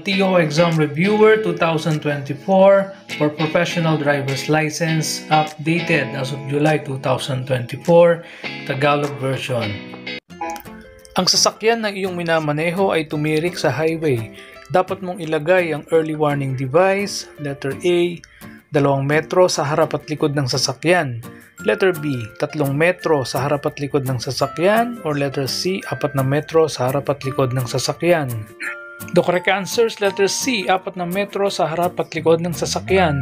LTO Exam Reviewer 2024 for Professional Driver's License, updated as of July 2024, Tagalog version. Ang sasakyan na iyong minamaneho ay tumirik sa highway. Dapat mong ilagay ang early warning device, letter A, 2 metro sa harap at likod ng sasakyan. Letter B, 3 metro sa harap at likod ng sasakyan. Or letter C, 4 metro sa harap at likod ng sasakyan. The correct answer is letter C, 4 metro sa harap at likod ng sasakyan.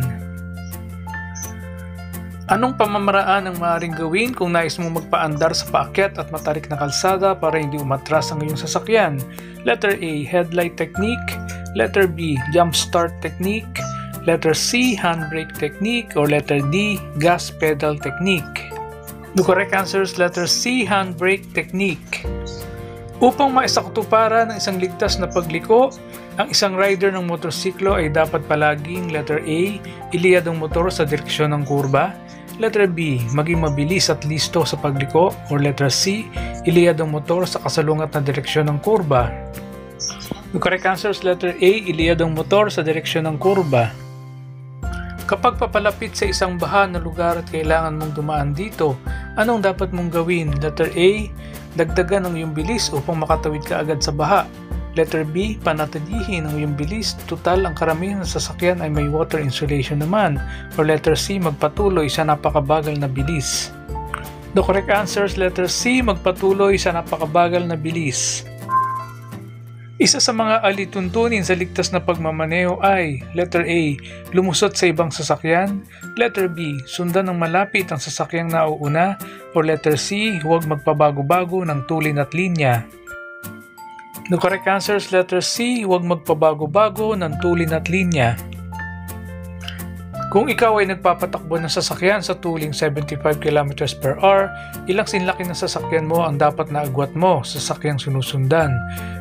Anong pamamaraan ang maaaring gawin kung nais mong magpaandar sa paakyat at matarik na kalsada para hindi umatras ang iyong sasakyan? Letter A, headlight technique. Letter B, jump start technique. Letter C, handbrake technique. Or letter D, gas pedal technique. The correct answer is letter C, handbrake technique. Upang maisakatuparan ng isang ligtas na pagliko, ang isang rider ng motorsiklo ay dapat palaging letter A, iliyad ang motor sa direksyon ng kurba. Letter B, maging mabilis at listo sa pagliko. Or letter C, iliyad ang motor sa kasalungat na direksyon ng kurba. The correct answer is letter A, iliyad ang motor sa direksyon ng kurba. Kapag papalapit sa isang baha na lugar at kailangan mong dumaan dito, anong dapat mong gawin? Letter A, dagdagan ang iyong bilis upang makatawid ka agad sa baha. Letter B, panatilihin ang iyong bilis, tutal ang karamihan ng sasakyan ay may water insulation naman. Or letter C, magpatuloy sa napakabagal na bilis. The correct answer is letter C, magpatuloy sa napakabagal na bilis. Isa sa mga alituntunin sa ligtas na pagmamaneho ay letter A, lumusot sa ibang sasakyan. Letter B, sundan ng malapit ang sasakyang nauuna. Or letter C, huwag magpabago-bago ng tulin at linya. The correct answer is letter C, huwag magpabago-bago ng tulin at linya. Kung ikaw ay nagpapatakbo ng sasakyan sa tuling 75 km per hour, ilang sinlaki ng sasakyan mo ang dapat na agwat mo sa sasakyang sinusundan?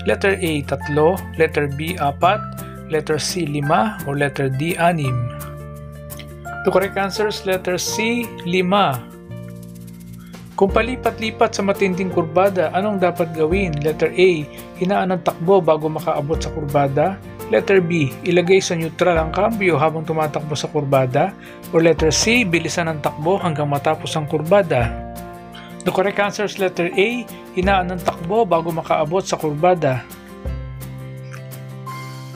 Letter A, 3, letter B, 4, letter C, 5, or letter D, 6. The correct answer is letter C, 5. Kung palipat-lipat sa matinding kurbada, anong dapat gawin? Letter A, hinaan ang takbo bago makaabot sa kurbada. Letter B, ilagay sa neutral ang kambyo habang tumatakbo sa kurbada. Or letter C, bilisan ang takbo hanggang matapos ang kurbada. The correct answer is letter A, hinaan ang takbo bago makaabot sa kurbada.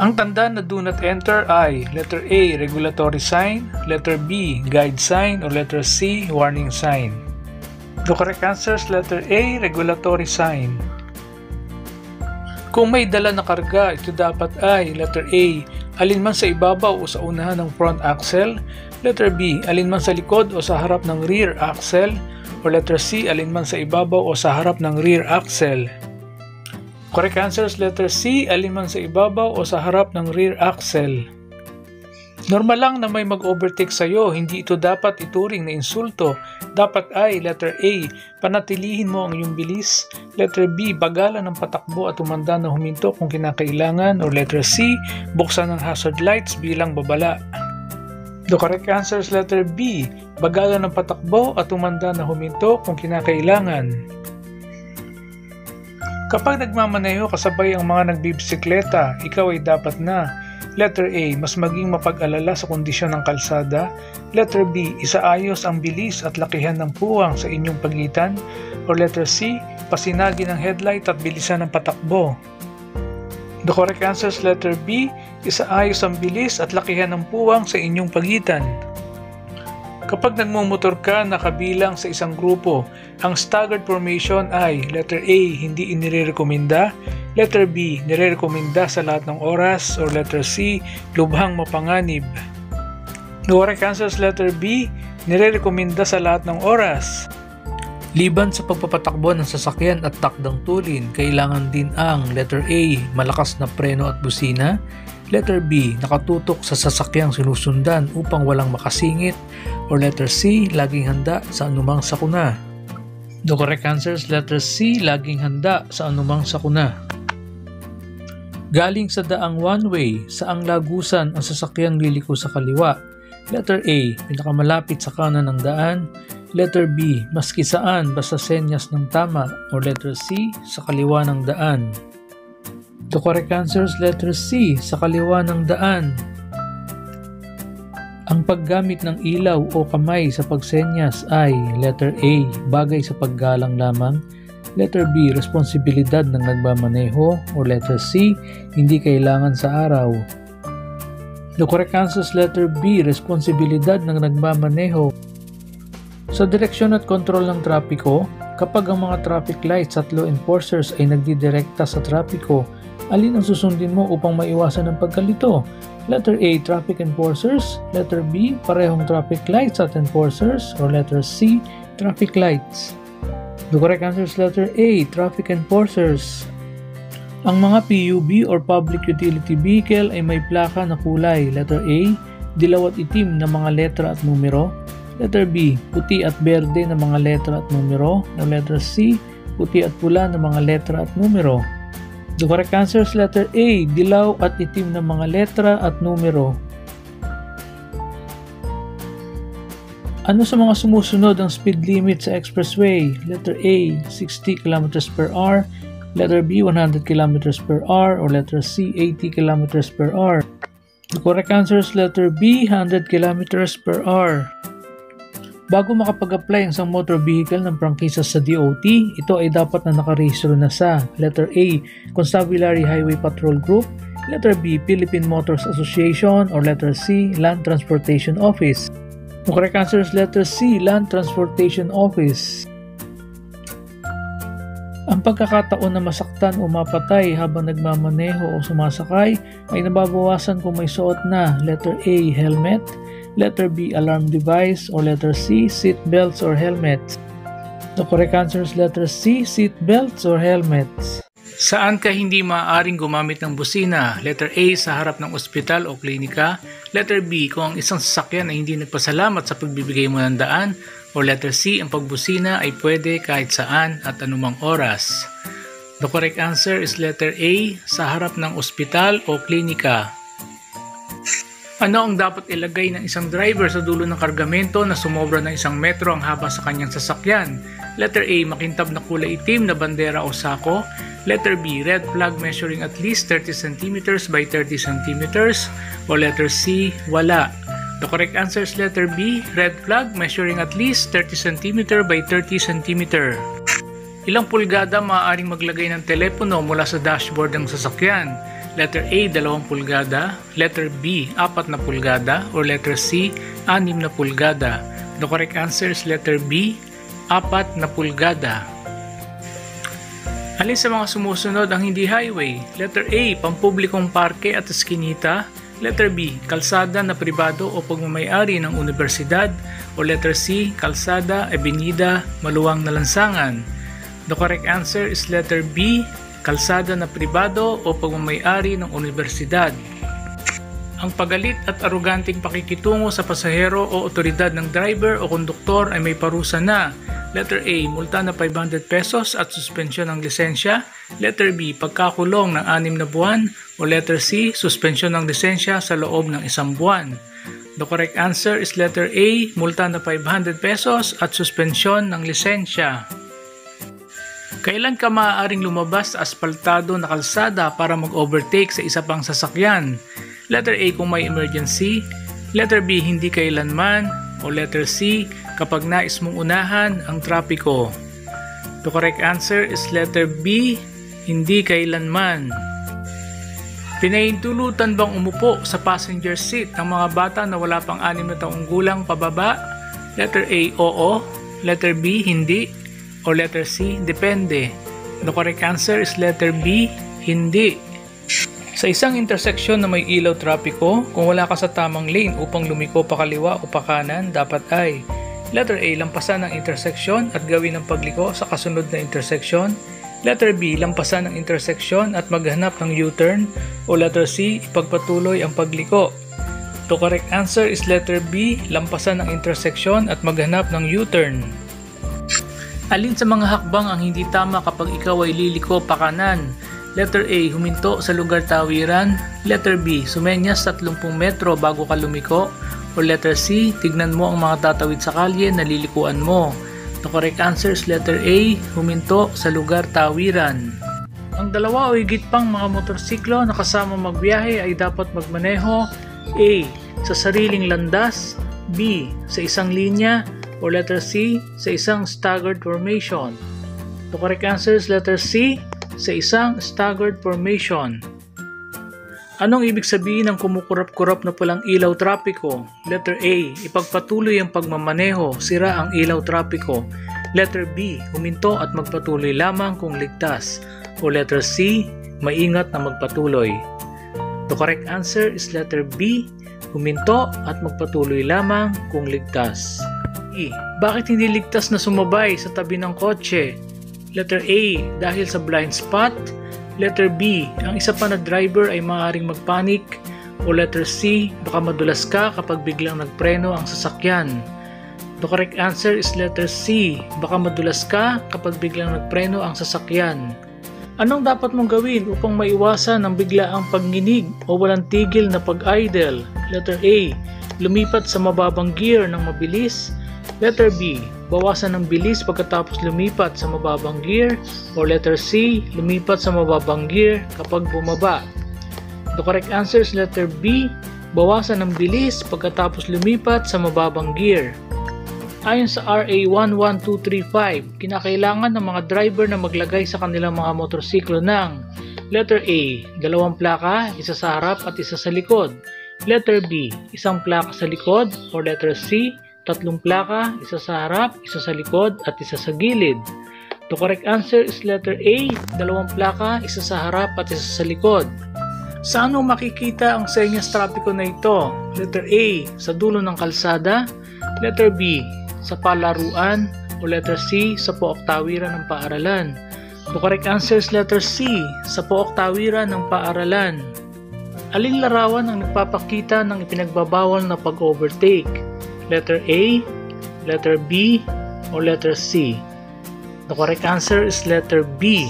Ang tanda na do not enter ay letter A, regulatory sign. Letter B, guide sign. Or letter C, warning sign. The correct answer is letter A, regulatory sign. Kung may dala na karga, ito dapat ay letter A, alinman sa ibabaw o sa unahan ng front axle. Letter B, alinman sa likod o sa harap ng rear axle. Or letter C, alinman sa ibabaw o sa harap ng rear axle. Correct answer is letter C, alinman sa ibabaw o sa harap ng rear axle. Normal lang na may mag-overtake sa iyo, hindi ito dapat ituring na insulto. Dapat ay letter A, panatilihin mo ang iyong bilis. Letter B, bagalan ng patakbo at umanda na huminto kung kinakailangan. Or letter C, buksan ang hazard lights bilang babala. The correct answer is letter B, bagalan ng patakbo at umanda na huminto kung kinakailangan. Kapag nagmamaneho kasabay ang mga nagbibisikleta, ikaw ay dapat na letter A, mas maging mapag-alala sa kondisyon ng kalsada. Letter B, isaayos ang bilis at lakihan ng puwang sa inyong pagitan. Or letter C, pasinagin ang headlight at bilisan ang patakbo. The correct answer is letter B, isaayos ang bilis at lakihan ng puwang sa inyong pagitan. Kapag nagmumotor ka na kabilang sa isang grupo, ang staggered formation ay letter A, hindi inirekomenda. Letter B, nirekomenda sa lahat ng oras. Or letter C, lubhang mapanganib. The correct answer is letter B, nirekomenda sa lahat ng oras. Liban sa pagpapatakbo ng sasakyan at takdang tulin, kailangan din ang letter A, malakas na preno at busina. Letter B, nakatutok sa sasakyang sinusundan upang walang makasingit. Or letter C, laging handa sa anumang sakuna. The correct answer is letter C, laging handa sa anumang sakuna. Galing sa daang one-way, saang lagusan ang sasakyang liliko sa kaliwa? Letter A, pinakamalapit sa kanan ng daan. Letter B, maski saan basta senyas ng tama. Or letter C, sa kaliwa ng daan. The correct answer is letter C, sa kaliwa ng daan. Ang paggamit ng ilaw o kamay sa pagsenyas ay letter A, bagay sa paggalang lamang, letter B, responsibilidad ng nagmamaneho, o letter C, hindi kailangan sa araw. The correct answer is letter B, responsibilidad ng nagmamaneho. Sa direksyon at kontrol ng trapiko, kapag ang mga traffic lights at law enforcers ay nagdidirekta sa trapiko, alin ang susundin mo upang maiwasan ang pagkalito? Letter A, traffic enforcers. Letter B, parehong traffic lights at enforcers. Or letter C, traffic lights. The correct answer is letter A, traffic enforcers. Ang mga PUV or public utility vehicle ay may plaka na kulay. Letter A, dilaw at itim na mga letra at numero. Letter B, puti at berde na mga letra at numero. O letter C, puti at pula na mga letra at numero. The correct answer is letter A, dilaw at itim na mga letra at numero. Ano sa mga sumusunod ang speed limit sa expressway? Letter A, 60 km/h, letter B, 100 km/h, or letter C, 80 km/h. The correct answer is letter B, 100 km/h. Bago makapag-apply ang isang motor vehicle ng prangkisa sa DOT, ito ay dapat na nakarehistro na sa letter A, Constabulary Highway Patrol Group, letter B, Philippine Motors Association, or letter C, Land Transportation Office. The correct answer is letter C, Land Transportation Office. Ang pagkakataon na masaktan o mapatay habang nagmamaneho o sumasakay ay nababawasan kung may suot na letter A, helmet, letter B, alarm device, or letter C, seat belts or helmets. The correct answer is letter C, seat belts or helmets. Saan ka hindi maaaring gumamit ng busina? Letter A, sa harap ng ospital o klinika. Letter B, kung ang isang sasakyan ay hindi nagpasalamat sa pagbibigay mo ng daan. Or letter C, ang pagbusina ay pwede kahit saan at anumang oras. The correct answer is letter A, sa harap ng ospital o klinika. Ano ang dapat ilagay ng isang driver sa dulo ng kargamento na sumobra ng 1 metro ang haba sa kanyang sasakyan? Letter A, makintab na kulay itim na bandera o sako. Letter B, red flag measuring at least 30 cm by 30 cm. O letter C, wala. The correct answer is letter B, red flag measuring at least 30 cm by 30 cm. Ilang pulgada maaaring maglagay ng telepono mula sa dashboard ng sasakyan? Letter A, 2 pulgada. Letter B, 4 na pulgada. Or letter C, 6 na pulgada. The correct answer is letter B, 4 na pulgada. Alin sa mga sumusunod ang hindi highway? Letter A, pampublikong parke at eskinita. Letter B, kalsada na pribado o pagmamayari ng universidad. O letter C, kalsada, abenida, maluwang na lansangan. The correct answer is letter B, kalsada na pribado o pagmamayari ng universidad. Ang pagalit at aruganting pakikitungo sa pasahero o otoridad ng driver o konduktor ay may parusa na. Letter A, multa na 500 pesos at suspensyon ng lisensya. Letter B, pagkakulong ng 6 na buwan. O letter C, suspensyon ng lisensya sa loob ng 1 buwan. The correct answer is letter A, multa na 500 pesos at suspensyon ng lisensya. Kailan ka maaaring lumabas sa asfaltado na kalsada para mag-overtake sa isa pang sasakyan? Letter A, kung may emergency. Letter B, hindi kailanman. O letter C, kapag nais mong unahan ang trapiko. The correct answer is letter B, hindi kailanman. Pinahintulutan bang umupo sa passenger seat ng mga bata na wala pang 6 na taong gulang pababa? Letter A, oo. Letter B, hindi. O letter C, depende. The correct answer is letter B, hindi. Sa isang interseksyon na may ilaw trapiko, kung wala ka sa tamang lane upang lumiko pa kaliwa o pa kanan, dapat ay letter A, lampasan ang interseksyon at gawin ang pagliko sa kasunod na interseksyon. Letter B, lampasan ang interseksyon at maghanap ng U-turn. O letter C, ipagpatuloy ang pagliko. The correct answer is letter B, lampasan ang interseksyon at maghanap ng U-turn. Alin sa mga hakbang ang hindi tama kapag ikaw ay liliko pa kanan? Letter A, huminto sa lugar tawiran. Letter B, sumenyas 30 metro bago ka lumiko. O letter C, tignan mo ang mga tatawid sa kalye na lilikuan mo. The correct answer is letter A, huminto sa lugar tawiran. Ang Ang dalawa o higit pang mga motorsiklo na kasama magbiyahe ay dapat magmaneho A. Sa sariling landas, B. Sa isang linya, o letter C. Sa isang staggered formation. The correct answer is letter C. Sa isang staggered formation. Anong ibig sabihin ng kumukurap-kurap na pulang ilaw trapiko? Letter A. Ipagpatuloy ang pagmamaneho, sira ang ilaw trapiko. Letter B. Huminto at magpatuloy lamang kung ligtas. O letter C. Maingat na magpatuloy. The correct answer is letter B. Huminto at magpatuloy lamang kung ligtas. E. Bakit hindi ligtas na sumabay sa tabi ng kotse? Letter A. Dahil sa blind spot. Letter B. Ang isa pa na driver ay maaaring magpanik. O letter C. Baka madulas ka kapag biglang nagpreno ang sasakyan. The correct answer is letter C. Baka madulas ka kapag biglang nagpreno ang sasakyan. Anong dapat mong gawin upang maiwasan ang biglaang pagninig o walang tigil na pag-idle? Letter A. Lumipat sa mababang gear ng mabilis. Letter B. Bawasan ng bilis pagkatapos lumipat sa mababang gear. O letter C. Lumipat sa mababang gear kapag bumaba. The correct answer is letter B. Bawasan ng bilis pagkatapos lumipat sa mababang gear. Ayon sa RA 11235, kinakailangan ng mga driver na maglagay sa kanilang mga motorsiklo ng letter A. 2 plaka, isa sa harap at isa sa likod. Letter B. 1 plaka sa likod. O letter C. 3 plaka, isa sa harap, isa sa likod at isa sa gilid. The correct answer is letter A. 2 plaka, isa sa harap at isa sa likod. Saan mo makikita ang senyas trapiko na ito? Letter A. Sa dulo ng kalsada. Letter B. Sa palaruan. O letter C. Sa pook tawiran ng paaralan. The correct answer is letter C. Sa pook tawiran ng paaralan. Aling larawan ang nagpapakita ng ipinagbabawal na pag-overtake? Letter A, letter B, o letter C? The correct answer is letter B.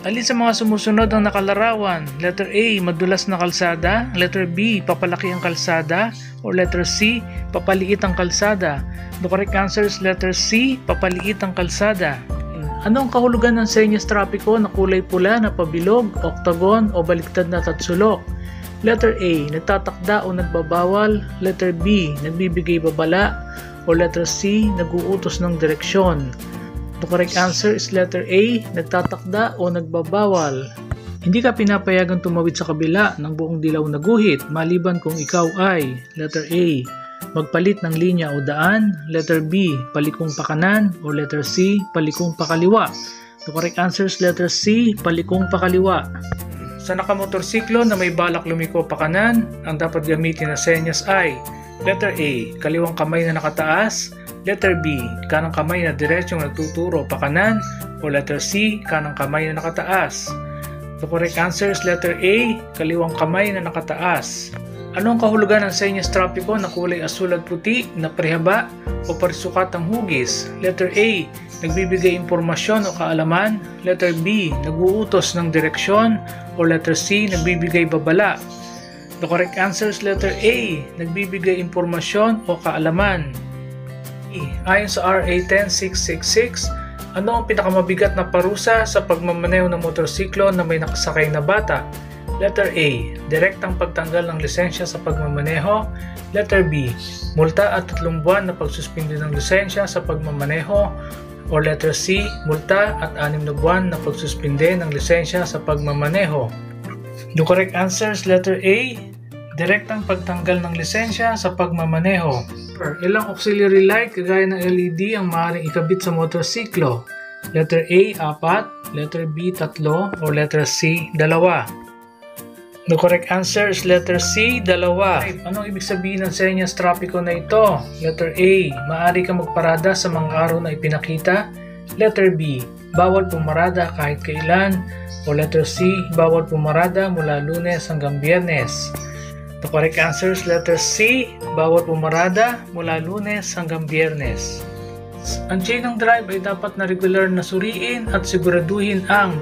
Alin sa mga sumusunod ang nakalarawan? Letter A, madulas na kalsada. Letter B, papalaki ang kalsada. O letter C, papaliit ang kalsada. The correct answer is letter C, papaliit ang kalsada. Ano ang kahulugan ng senyas trapiko na kulay pula na pabilog, octagon o baliktad na tatsulok? Letter A, nagtatakda o nagbabawal. Letter B, nagbibigay babala. O letter C, naguutos ng direksyon. The correct answer is letter A, nagtatakda o nagbabawal. Hindi ka pinapayagang tumawid sa kabila ng buong dilaw na guhit maliban kung ikaw ay letter A, magpalit ng linya o daan. Letter B, palikong pakanan. O letter C, palikong pakaliwa. The correct answer is letter C, palikong pakaliwa. Sa nakamotorsiklo na may balak lumiko pakanan, ang dapat gamitin na senyas ay letter A, kaliwang kamay na nakataas. Letter B, kanang kamay na diretsyong nagtuturo pakanan. O letter C, kanang kamay na nakataas. The correct answer is letter A, kaliwang kamay na nakataas. Anong kahulugan ng senyas trapiko na kulay asul at puti na parihaba o parisukat ang hugis? Letter A, nagbibigay impormasyon o kaalaman. Letter B, naguutos ng direksyon. O letter C, nagbibigay babala. The correct answer is letter A, nagbibigay impormasyon o kaalaman. Ayon sa RA 10666, ano ang pinakamabigat na parusa sa pagmamaneho ng motorsiklo na may nakasakay na bata? Letter A, direktang pagtanggal ng lisensya sa pagmamaneho. Letter B, multa at 3 buwan na pagsuspindi ng lisensya sa pagmamaneho. O letter C, multa at 6 na buwan na pagsuspindi ng lisensya sa pagmamaneho. The correct answer is letter A, direktang pagtanggal ng lisensya sa pagmamaneho. Ilang auxiliary light kagaya ng LED ang maaaring ikabit sa motorsiklo? Letter A, 4. Letter B, 3. O letter C, 2. The correct answer is letter C, 2. Anong ibig sabihin ng senyas trapiko na ito? Letter A, maaari ka magparada sa mga araw na ipinakita. Letter B, bawal pumarada kahit kailan. O letter C, bawal pumarada mula Lunes hanggang Biyernes. The correct answer is letter C, bawal pumarada mula Lunes hanggang Biyernes. Ang chain ng drive ay dapat na regular na suriin at siguraduhin ang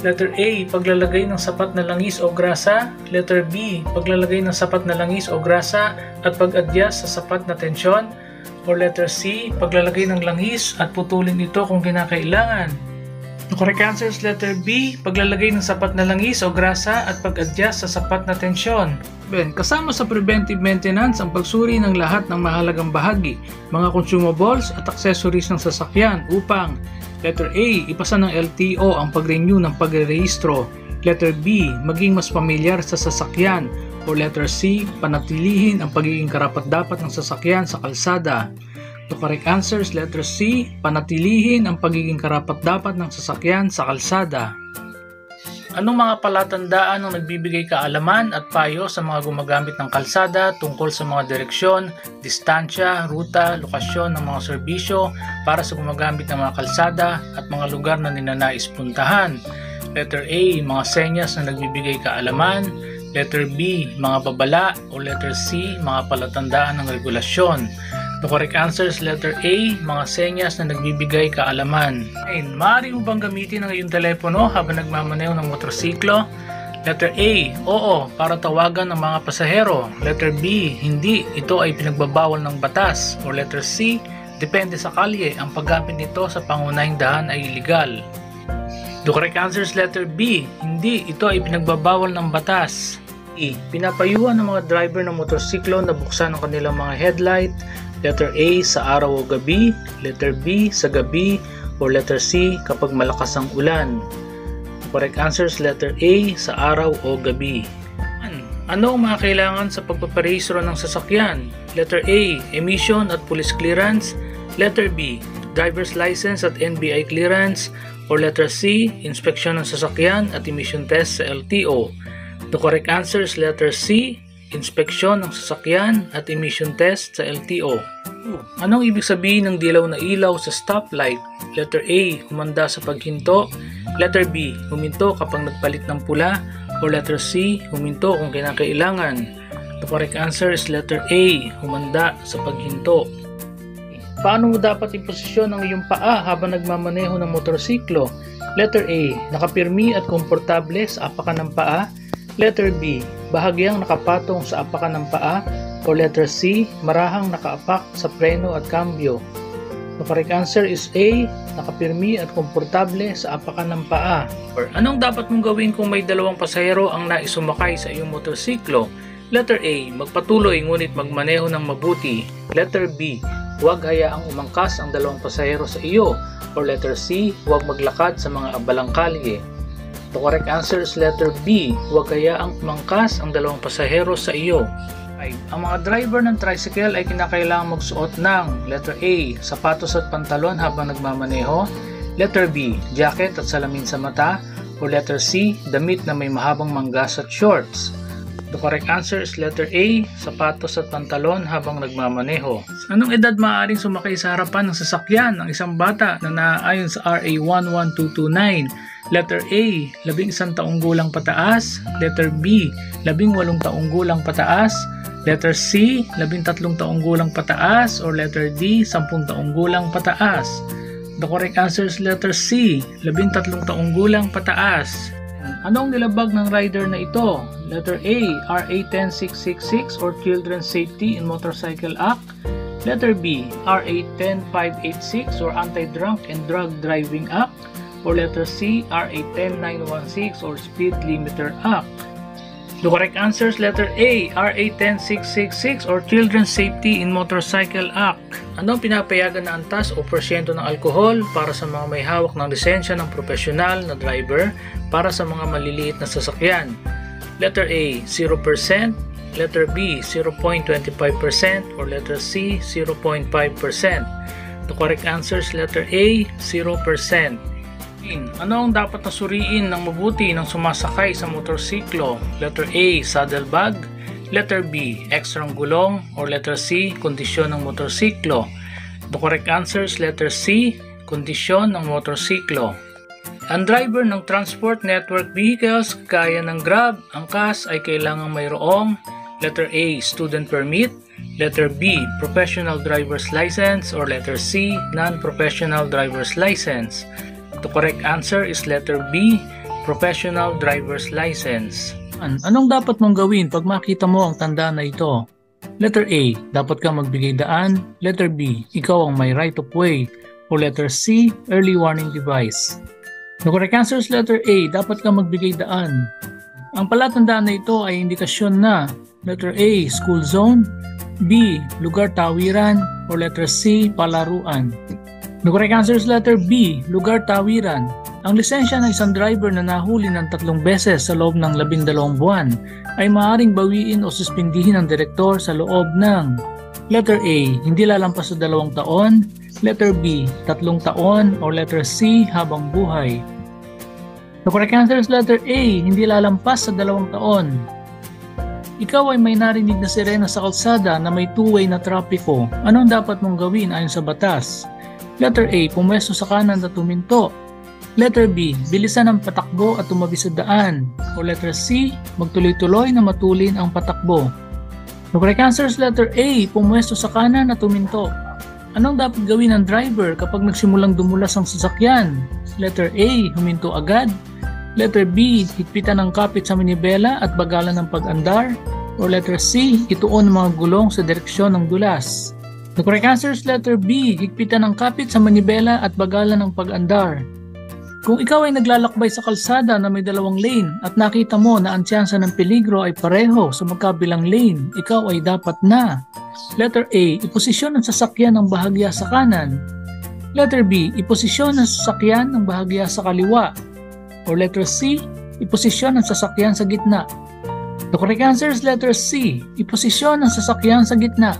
letter A, paglalagay ng sapat na langis o grasa. Letter B, paglalagay ng sapat na langis o grasa at pag-adjust sa sapat na tensyon. O letter C, paglalagay ng langis at putulin ito kung kinakailangan. The correct answer is letter B, paglalagay ng sapat na langis o grasa at pag-adjust sa sapat na tensyon. Ben, kasama sa preventive maintenance ang pagsuri ng lahat ng mahalagang bahagi, mga consumables at accessories ng sasakyan upang letter A, ipasa ng LTO ang pag-renew ng pagre-rehistro. Letter B, maging mas pamilyar sa sasakyan. O letter C, panatilihin ang pagiging karapat-dapat ng sasakyan sa kalsada. The correct answer is letter C, panatilihin ang pagiging karapat-dapat ng sasakyan sa kalsada. Anong mga palatandaan ang nagbibigay kaalaman at payo sa mga gumagamit ng kalsada tungkol sa mga direksyon, distansya, ruta, lokasyon ng mga serbisyo para sa gumagamit ng mga kalsada at mga lugar na ninanais puntahan? Letter A, mga senyas na nagbibigay kaalaman. Letter B, mga babala. O letter C, mga palatandaan ng regulasyon. The correct answer is letter A, mga senyas na nagbibigay kaalaman. Maaari mo bang gamitin ang iyong telepono habang nagmamaneho ng motorsiklo? Letter A, oo, para tawagan ng mga pasahero. Letter B, hindi, ito ay pinagbabawal ng batas. O letter C, depende sa kalye, ang paggamit nito sa pangunahing daan ay illegal. The correct answer is letter B, hindi, ito ay pinagbabawal ng batas. E, pinapayuhan ng mga driver ng motorsiklo na buksan ang kanilang mga headlight. Letter A, sa araw o gabi. Letter B, sa gabi. O letter C, kapag malakas ang ulan. The correct answer is letter A, sa araw o gabi. Ano ang mga kailangan sa pagpaparehistro ng sasakyan? Letter A, emission at police clearance. Letter B, driver's license at NBI clearance. O letter C, inspeksyon ng sasakyan at emission test sa LTO. The correct answer is letter C, inspeksyon ng sasakyan at emission test sa LTO. Anong ibig sabihin ng dilaw na ilaw sa stoplight? Letter A, humanda sa paghinto. Letter B, huminto kapag nagpalit ng pula. O letter C, huminto kung kinakailangan. The correct answer is letter A, humanda sa paghinto. Paano mo dapat iposisyon ang iyong paa habang nagmamaneho ng motorsiklo? Letter A, nakapirmi at komportable sa apakan ng paa. Letter B, bahagyang nakapatong sa apakan ng paa. O letter C, marahang nakaapak sa preno at kambyo. The correct answer is A, nakapirmi at komportable sa apakan ng paa. Or anong dapat mong gawin kung may dalawang pasahero ang naisumakay sa iyong motorsiklo? Letter A, magpatuloy ngunit magmaneho ng mabuti. Letter B, huwag hayaang umangkas ang dalawang pasahero sa iyo. Or letter C, huwag maglakad sa mga abalang kalye. The correct answer is letter B, huwag hayaang umangkas ang dalawang pasahero sa iyo. Ang mga driver ng tricycle ay kinakailangang magsuot ng letter A, sapatos at pantalon habang nagmamaneho. Letter B, jacket at salamin sa mata. O letter C, damit na may mahabang manggas at shorts. The correct answer is letter A, sapatos at pantalon habang nagmamaneho. Anong edad maaaring sumakay sa harapan ng sasakyan ng isang bata na naaayon sa RA 11229? Letter A, 11 taong gulang pataas. Letter B, 18 taong gulang pataas. Letter C, 13 taong gulang pataas. Or letter D, 10 taong gulang pataas. The correct answer is letter C, 13 taong gulang pataas. Anong nilabag ng rider na ito? Letter A, RA 10666 or Children's Safety in Motorcycle Act. Letter B, RA 10586 or Anti-Drunk and Drug Driving Act. Or letter C, RA 10916 or Speed Limiter Act. The correct answer is letter A, RA 10666 or Children's Safety in Motorcycle Act. Anong pinapayagan na antas o porsyento ng alkohol para sa mga may hawak ng lisensya ng profesional na driver para sa mga maliliit na sasakyan? Letter A, 0%. Letter B, 0.25% or letter C, 0.5%. The correct answer is letter A, 0%. Ano ang dapat na suriin ng mabuti ng sumasakay sa motorsiklo? Letter A, saddle bag. Letter B, ekstrang gulong. Or letter C, kondisyon ng motorsiklo. The correct answer is letter C, kondisyon ng motorsiklo. Ang driver ng transport network vehicles kagaya ng Grab, angkas ay kailangang mayroong letter A, student permit. Letter B, professional driver's license. Or letter C, non-professional driver's license. The correct answer is letter B, professional driver's license. Anong dapat mong gawin pag makita mo ang tanda na ito? Letter A, dapat kang magbigay daan. Letter B, ikaw ang may right of way. O letter C, early warning device. The correct answer is letter A, dapat kang magbigay daan. Ang palatandaan na ito ay indikasyon na letter A, school zone, B, lugar tawiran, or letter C, palaruan. The correct answer is letter B, lugar tawiran. Ang lisensya ng isang driver na nahuli ng 3 beses sa loob ng 12 buwan ay maaaring bawiin o suspindihin ng direktor sa loob ng letter A, hindi lalampas sa 2 taon, letter B, 3 taon, or letter C, habang buhay. The correct answer is letter A, hindi lalampas sa 2 taon. Ikaw ay may narinig na sirena sa kalsada na may two-way na trapiko. Anong dapat mong gawin ayon sa batas? Letter A, pumwesto sa kanan at tuminto. Letter B, bilisan ang patakbo at tumabi sa daan. O letter C, magtuloy-tuloy na matulin ang patakbo. The correct answer is letter A, pumwesto sa kanan at tuminto. Anong dapat gawin ng driver kapag nagsimulang dumulas ang sasakyan? Letter A, huminto agad. Letter B, higpitan ang kapit sa manibela at bagalan ng pag-andar. O letter C, ituon ang mga gulong sa direksyon ng dulas. The correct answer is letter B, higpitan ang kapit sa manibela at bagalan ng pag-andar. Kung ikaw ay naglalakbay sa kalsada na may 2 lane at nakita mo na ang tsansa ng peligro ay pareho sa magkabilang lane, ikaw ay dapat na letter A, iposisyon ang sasakyan ng bahagya sa kanan. Letter B, iposisyon ang sasakyan ng bahagya sa kaliwa. Or letter C, iposisyon ang sasakyan sa gitna. The correct answer is letter C, iposisyon ang sasakyan sa gitna.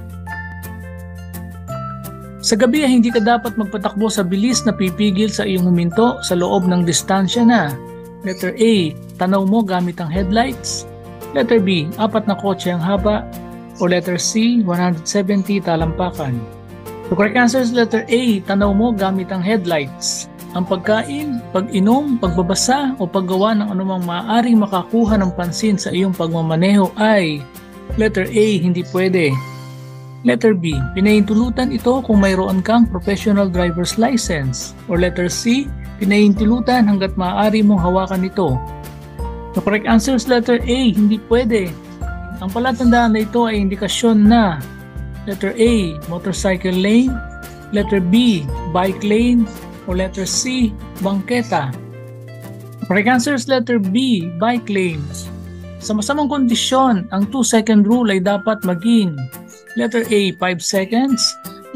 Sa gabi ay hindi ka dapat magpatakbo sa bilis na pipigil sa iyong huminto sa loob ng distansya na letter A, tanaw mo gamit ang headlights. Letter B, 4 na kotse ang haba. O letter C, 170 talampakan. The correct answer is letter A, tanaw mo gamit ang headlights. Ang pagkain, pag-inom, pagbabasa o paggawa ng anumang maaaring makakuha ng pansin sa iyong pagmamaneho ay letter A, hindi pwede. Letter B, pinahintulutan ito kung mayroon kang professional driver's license. Or letter C, pinahintulutan hanggat maaari mong hawakan ito. The correct answer is letter A, hindi pwede. Ang palatandaan na ito ay indikasyon na letter A, motorcycle lane, letter B, bike lane, o letter C, bangketa. The correct answer is letter B, bike lane. Sa masamang kondisyon, ang 2-second rule ay dapat maging letter A, 5 seconds,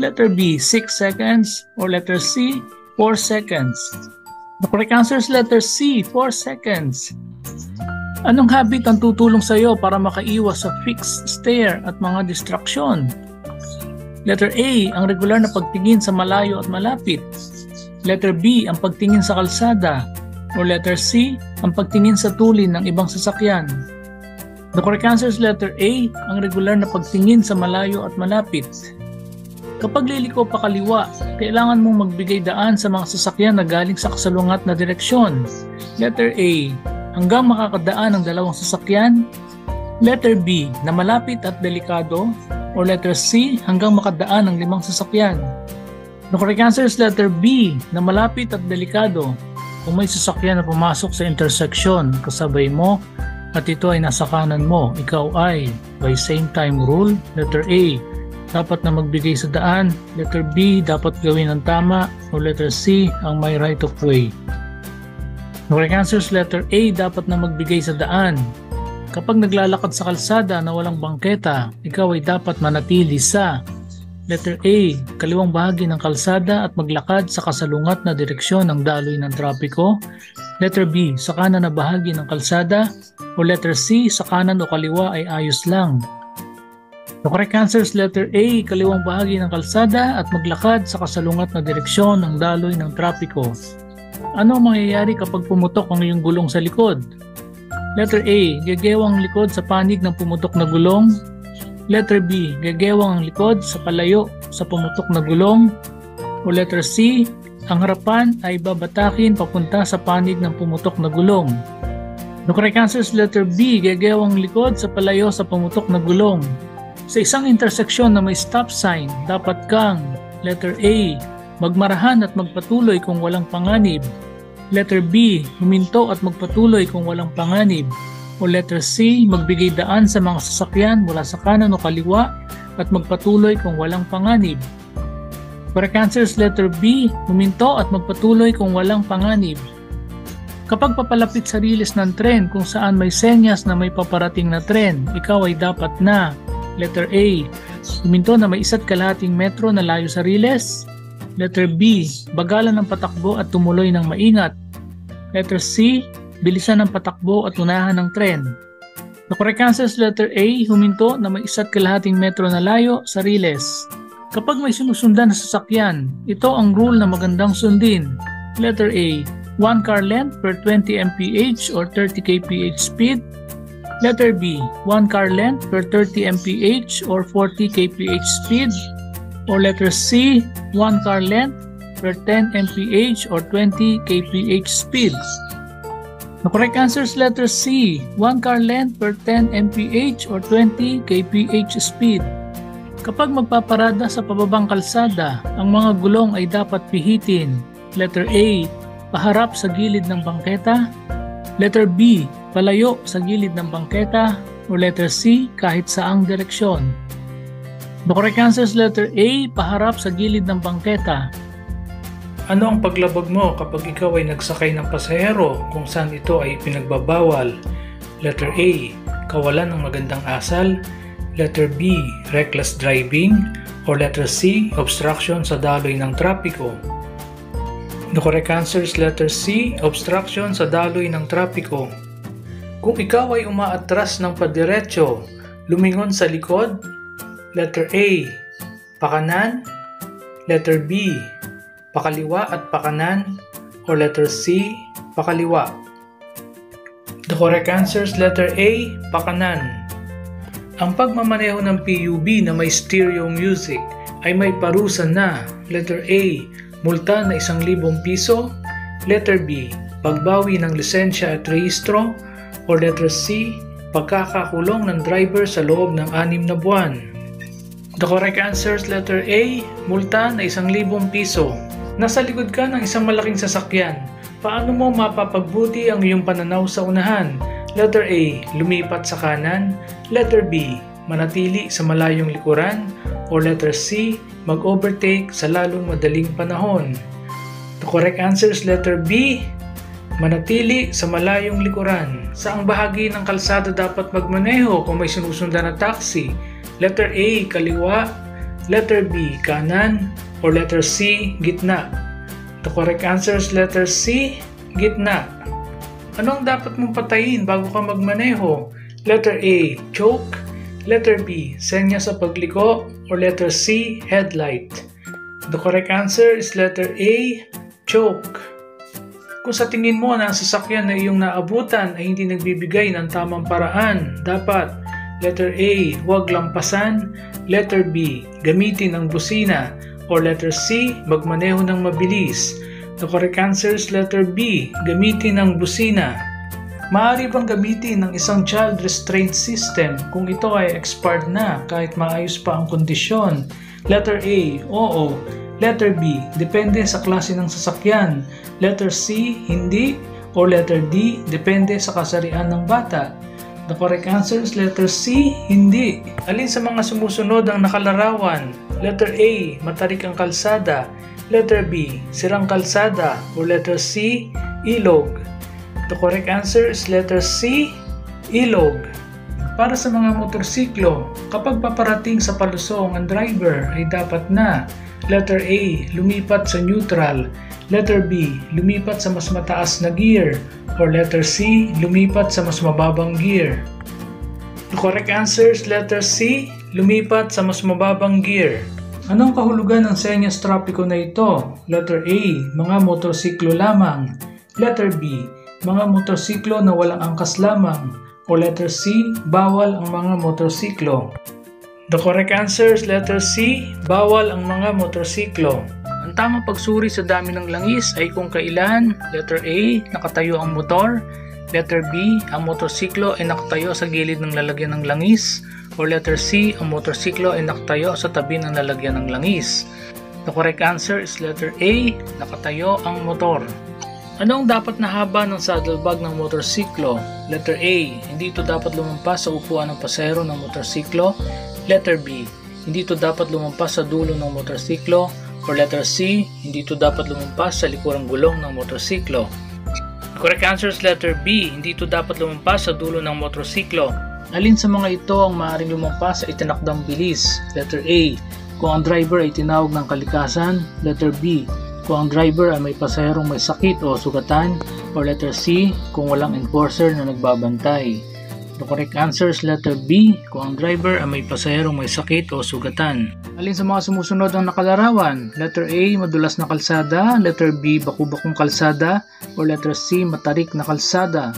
letter B, 6 seconds, or letter C, 4 seconds. The correct answer is letter C, 4 seconds. Anong habit ang tutulong sa iyo para makaiwas sa fixed stare at mga distraksyon? Letter A, ang regular na pagtingin sa malayo at malapit. Letter B, ang pagtingin sa kalsada. Or letter C, ang pagtingin sa tulin ng ibang sasakyan. The correct answer is letter A, ang regular na pagtingin sa malayo at malapit. Kapag liliko pa kaliwa, kailangan mong magbigay daan sa mga sasakyan na galing sa kasalungat na direksyon. Letter A, hanggang makakadaan ng 2 sasakyan. Letter B, na malapit at delikado. Or letter C, hanggang makadaan ng 5 sasakyan. The correct answer is letter B, na malapit at delikado. Kung may sasakyan na pumasok sa intersection kasabay mo at ito ay nasa kanan mo, ikaw ay by same time rule. Letter A, dapat na magbigay sa daan. Letter B, dapat gawin ang tama. O letter C, ang may right of way. The correct answer is letter A, dapat na magbigay sa daan. Kapag naglalakad sa kalsada na walang bangketa, ikaw ay dapat manatili sa letter A, kaliwang bahagi ng kalsada at maglakad sa kasalungat na direksyon ng daloy ng trapiko. Letter B, sa kanan na bahagi ng kalsada. O letter C, sa kanan o kaliwa ay ayos lang. The correct answer is letter A, kaliwang bahagi ng kalsada at maglakad sa kasalungat na direksyon ng daloy ng trapiko. Ano ang mangyayari kapag pumutok ang iyong gulong sa likod? Letter A, gegewang likod sa panig ng pumutok na gulong. Letter B, gegewang ang likod sa palayo sa pumutok na gulong. O letter C, ang harapan ay babatakin papunta sa panig ng pumutok na gulong. The correct answer is letter B, gegewang likod sa palayo sa pumutok na gulong. Sa isang interseksyon na may stop sign, dapat kang letter A, magmarahan at magpatuloy kung walang panganib. Letter B, huminto at magpatuloy kung walang panganib. O letter C, magbigay daan sa mga sasakyan mula sa kanan o kaliwa at magpatuloy kung walang panganib. Correct answer is letter B, huminto at magpatuloy kung walang panganib. Kapag papalapit sa riles ng tren kung saan may senyas na may paparating na tren, ikaw ay dapat na letter A. Huminto na may 1.5 metro na layo sa riles. Letter B. Bagalan ng patakbo at tumuloy ng maingat. Letter C. Bilisan ng patakbo at unahan ng tren. The correct answer is letter A. Huminto na may 1.5 metro na layo sa riles. Kapag may sinusundan na sasakyan, ito ang rule na magandang sundin. Letter A. 1 car length per 20 mph or 30 kph speed. Letter B. 1 car length per 30 mph or 40 kph speed. Or letter C. 1 car length per 10 mph or 20 kph speed. The correct answer is letter C. 1 car length per 10 mph or 20 kph speed. Kapag magpaparada sa pababang kalsada, ang mga gulong ay dapat pihitin. Letter A. Paharap sa gilid ng bangketa. Letter B. Palayo sa gilid ng bangketa. O letter C. Kahit saang direksyon. The correct answer is letter A. Paharap sa gilid ng bangketa. Ano ang paglabag mo kapag ikaw ay nagsakay ng pasahero kung saan ito ay pinagbabawal? Letter A. Kawalan ng magandang asal. Letter B. Reckless driving. Or letter C. Obstruction sa daloy ng trapiko. The correct answer is letter C. Obstruction sa daloy ng trapiko. Kung ikaw ay umaatras ng padiretso, lumingon sa likod. Letter A. Pakanan. Letter B. Pakaliwa at pakanan. Or letter C. Pakaliwa. The correct answer is letter A. Pakanan. Ang pagmamaneho ng PUV na may stereo music ay may parusa na. Letter A. Multa na 1,000 piso. Letter B. Pagbawi ng lisensya at rehistro. Or letter C. Pagkakakulong ng driver sa loob ng 6 na buwan. The correct answer is letter A. Multa na 1,000 piso. Nasa likod ka ng isang malaking sasakyan. Paano mo mapapagbuti ang iyong pananaw sa unahan? Letter A. Lumipat sa kanan. Letter B. Manatili sa malayong likuran. Or letter C. Mag-overtake sa lalong madaling panahon. The correct answer is letter B. Manatili sa malayong likuran. Saang bahagi ng kalsada dapat magmaneho kung may sinusundan na taxi? Letter A. Kaliwa. Letter B. Kanan. Or letter C. Gitna. The correct answer is letter C. Gitna. Ano ang dapat mong patayin bago ka magmaneho? Letter A. Choke. Letter B. Senya sa pagliko. Or letter C. Headlight. The correct answer is letter A. Choke. Kung sa tingin mo na ang sasakyan na iyong naabutan ay hindi nagbibigay ng tamang paraan, dapat letter A. Huwag lampasan. Letter B. Gamitin ang busina. Or letter C. Magmaneho ng mabilis. The correct answer is letter B. Gamitin ang busina. Maaari bang gamitin ng isang child restraint system kung ito ay expired na kahit maayos pa ang kondisyon? Letter A. Oo. Letter B. Depende sa klase ng sasakyan. Letter C. Hindi. Or letter D. Depende sa kasarian ng bata. The correct answer is letter C. Hindi. Alin sa mga sumusunod ang nakalarawan? Letter A. Matarik ang kalsada. Letter B. Sirang kalsada. Or letter C. Ilog. The correct answer is letter C. Ilog. Para sa mga motorsiklo, kapag paparating sa palusong ang driver ay dapat na letter A. Lumipat sa neutral. Letter B. Lumipat sa mas mataas na gear. Or letter C. Lumipat sa mas mababang gear. The correct answer is letter C. Lumipat sa mas mababang gear. Anong kahulugan ng senyas trapiko na ito? Letter A. Mga motorsiklo lamang. Letter B. Mga motorsiklo na walang angkas lamang. O letter C. Bawal ang mga motorsiklo. The correct answer is letter C. Bawal ang mga motorsiklo. Ang tamang pagsuri sa dami ng langis ay kung kailan. Letter A. Nakatayo ang motor. Letter B. Ang motorsiklo ay nakatayo sa gilid ng lalagyan ng langis. Or letter C. Ang motorsiklo ay nakatayo sa tabi ng lalagyan ng langis. The correct answer is letter A. Nakatayo ang motor. Ano ang dapat na haba ng saddlebag ng motorsiklo? Letter A. Hindi ito dapat lumampas sa upuan ng pasahero ng motorsiklo. Letter B. Hindi ito dapat lumampas sa dulo ng motorsiklo. Or letter C. Hindi ito dapat lumampas sa likurang gulong ng motorsiklo. Correct answer is letter B. Hindi ito dapat lumampas sa dulo ng motorsiklo. Alin sa mga ito ang maaaring lumampas sa itinakdang bilis? Letter A. Kung ang driver ay tinawag ng kalikasan. Letter B. Kung ang driver ay may pasaherong may sakit o sugatan. Or letter C. Kung walang enforcer na nagbabantay. The correct answer is letter B. Kung ang driver ay may pasaherong may sakit o sugatan. Alin sa mga sumusunod ang nakalarawan? Letter A. Madulas na kalsada. Letter B. Baku-bakong kalsada. Or letter C. Matarik na kalsada.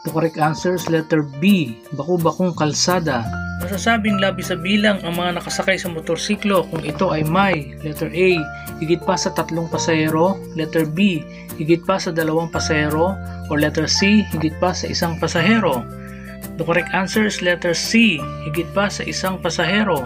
The correct answer is letter B. Baku-bakong kalsada. Masasabing labis sa bilang ang mga nakasakay sa motorsiklo kung ito ay may letter A. Higit pa sa 3 pasahero. Letter B. Higit pa sa 2 pasahero. Or letter C. Higit pa sa 1 pasahero. The correct answer is letter C. Higit pa sa 1 pasahero.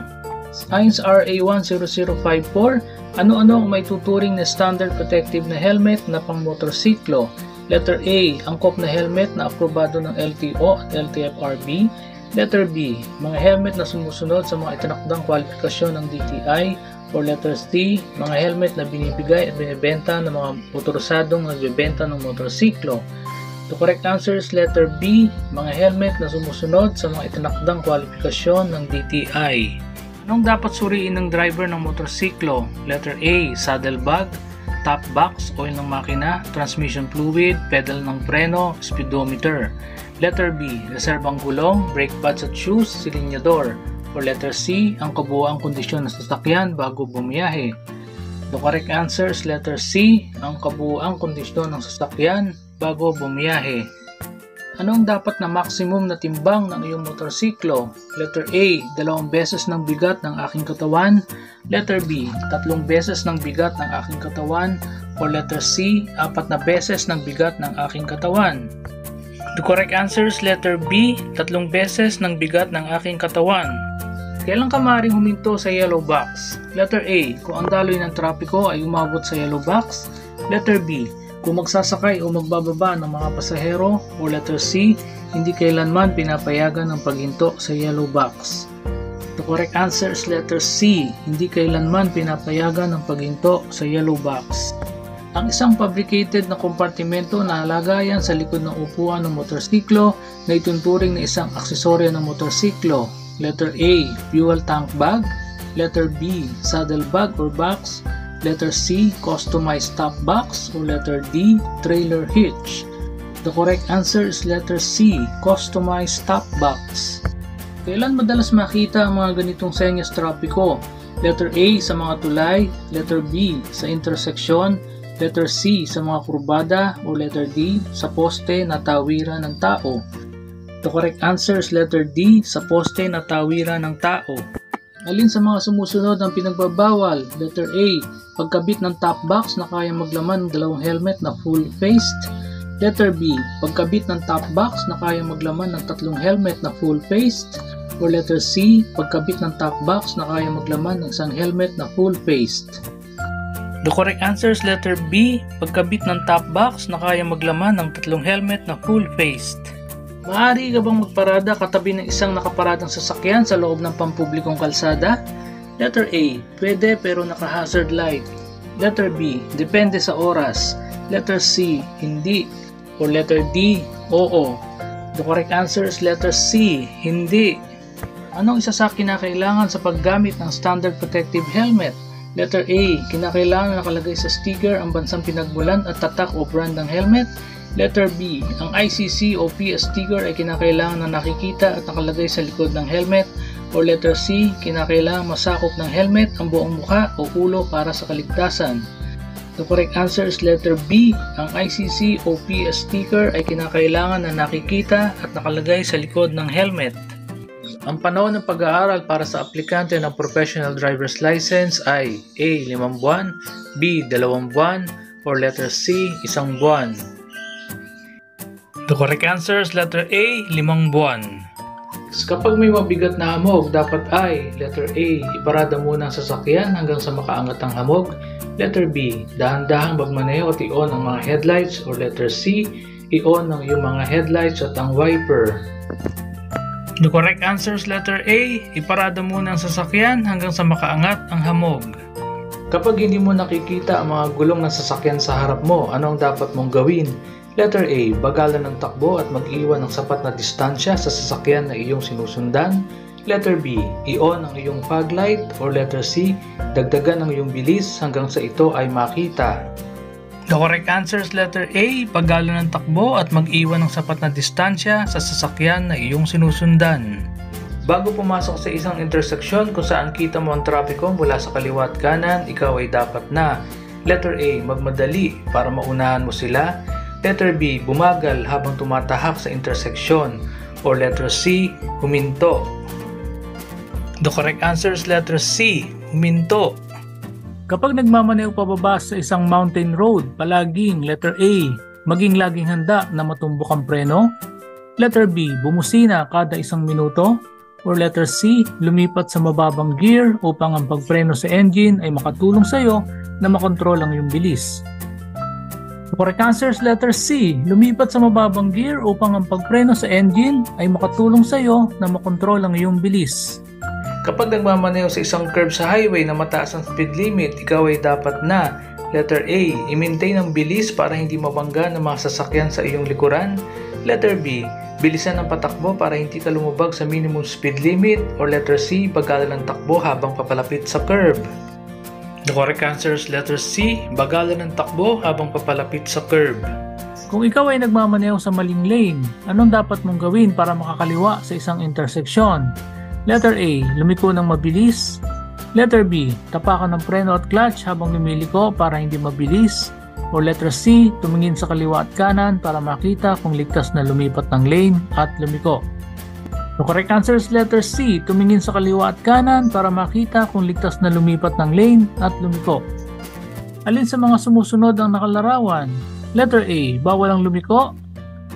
Ayon sa RA 10054, ano-ano ang may tuturing na standard protective na helmet na pang motorsiklo? Letter A. Angkop na helmet na aprobado ng LTO at LTFRB. Letter B. Mga helmet na sumusunod sa mga itinakdang kwalifikasyon ng DTI. Or letter C. Mga helmet na binibigay at binibenta ng mga motorisadong nagbebenta ng motorsiklo. The correct answer is letter B. Mga helmet na sumusunod sa mga itinakdang kwalifikasyon ng DTI. Anong dapat suriin ng driver ng motorsiklo? Letter A. Saddlebag, top box, oil ng makina, transmission fluid, pedal ng preno, speedometer. Letter B. Reserbang gulong, brake pads at shoes, silinyador. Or letter C. Ang kabuuang kondisyon ng sasakyan bago bumiyahe. The correct answer is letter C. Ang kabuuang kondisyon ng sasakyan bago bumiyahe. Anong dapat na maximum na timbang ng iyong motorsiklo? Letter A. 2 beses ng bigat ng aking katawan. Letter B. 3 beses ng bigat ng aking katawan. Or letter C. 4 na beses ng bigat ng aking katawan. The correct answer is letter B. 3 beses ng bigat ng aking katawan. Kailan ka maaaring huminto sa yellow box? Letter A. Kung ang daloy ng trapiko ay umabot sa yellow box. Letter B. Kung magsasakay o magbababa ng mga pasahero. O letter C. Hindi kailanman pinapayagan ang paghinto sa yellow box. The correct answer is letter C. Hindi kailanman pinapayagan ang paghinto sa yellow box. Ang isang fabricated na kompartimento na lagayan sa likod ng upuan ng motorsiklo na ituturing na isang aksesorya ng motorsiklo. Letter A. Fuel tank bag. Letter B. Saddle bag or box. Letter C. Customized top box. Or letter D. Trailer hitch. The correct answer is letter C. Customized top box. Kailan madalas makita ang mga ganitong senyas trapiko? Letter A. Sa mga tulay. Letter B. Sa interseksyon. Letter C. Sa mga kurbada. O letter D. Sa poste na tawiran ng tao. The correct answer is letter D. Sa poste na tawiran ng tao. Alin sa mga sumusunod ang pinagbabawal? Letter A. Pagkabit ng top box na kaya maglaman ng 2 helmet na full-faced. Letter B. Pagkabit ng top box na kaya maglaman ng 3 helmet na full-faced. Or letter C. Pagkabit ng top box na kaya maglaman ng 1 helmet na full-faced. The correct answer is letter B. Pagkabit ng top box na kaya maglaman ng 3 helmet na full-faced. Maaari ka bang magparada katabi ng isang nakaparadang sasakyan sa loob ng pampublikong kalsada? Letter A. Pwede pero naka-hazard light. Letter B. Depende sa oras. Letter C. Hindi. Or letter D. Oo. The correct answer is letter C. Hindi. Anong isa sa kinakailangan sa paggamit ng standard protective helmet? Letter A. Kinakailangan nakalagay sa sticker ang bansang pinagmulan at tatak o brand ng helmet. Letter B. Ang ICC o PS sticker ay kinakailangan na nakikita at nakalagay sa likod ng helmet. O letter C. Kinakailangan masakop ng helmet ang buong mukha o ulo para sa kaligtasan. The correct answer is letter B. Ang ICC o PS sticker ay kinakailangan na nakikita at nakalagay sa likod ng helmet. Ang panahon ng pag-aaral para sa aplikante ng professional driver's license ay A. 5 buwan, B. 2 buwan, or letter C. 1 buwan. The correct answer is letter A. 5 buwan. Kapag may mabigat na hamog, dapat ay letter A. Iparada muna ang sasakyan hanggang sa makaangat ang hamog. Letter B. Dahan-dahang magmaneho at i-on ang mga headlights. Or letter C. I-on ang iyong mga headlights at ang wiper. The correct answer is letter A. Iparada muna ang sasakyan hanggang sa makaangat ang hamog. Kapag hindi mo nakikita ang mga gulong ng sasakyan sa harap mo, ano ang dapat mong gawin? Letter A. Bagalan ng takbo at mag-iwan ng sapat na distansya sa sasakyan na iyong sinusundan. Letter B. I-on ang iyong fog light. Or letter C. Dagdagan ang iyong bilis hanggang sa ito ay makita. The correct answer is letter A. Bagalan ng takbo at mag-iwan ng sapat na distansya sa sasakyan na iyong sinusundan. Bago pumasok sa isang interseksyon kung saan kita mo ang trapiko mula sa kaliwa at kanan, ikaw ay dapat na letter A. Magmadali para maunahan mo sila. Letter B. Bumagal habang tumatahak sa interseksyon. Or letter C. Huminto. The correct answer is letter C. Huminto. Kapag nagmamaneho pababa sa isang mountain road, palaging letter A. Maging laging handa na matumbok ang preno. Letter B. Bumusina kada 1 minuto. Or letter C. Lumipat sa mababang gear upang ang pagpreno sa engine ay makatulong sa iyo na makontrol ang iyong bilis. The correct answer is letter C. Lumipat sa mababang gear upang ang pagpreno sa engine ay makatulong sa iyo na makontrol ang iyong bilis. Kapag nagmamaneho sa isang curve sa highway na mataas ang speed limit, ikaw ay dapat na letter A. I-maintain ang bilis para hindi mabangga ng mga sasakyan sa iyong likuran. Letter B. Bilisan ang patakbo para hindi ka lumubag sa minimum speed limit. Or letter C. Bagalan ng takbo habang papalapit sa curve. The correct answer is letter C. Bagalan ng takbo habang papalapit sa curve. Kung ikaw ay nagmamaneho sa maling lane, anong dapat mong gawin para makakaliwa sa isang interseksyon? Letter A. Lumiko ng mabilis. Letter B. Tapakan ng preno at clutch habang lumiliko para hindi mabilis. Or letter C. Tumingin sa kaliwa at kanan para makita kung ligtas na lumipat ng lane at lumiko. The correct answer is letter C. Tumingin sa kaliwa at kanan para makita kung ligtas na lumipat ng lane at lumiko. Alin sa mga sumusunod ang nakalarawan? Letter A. Bawal ang lumiko.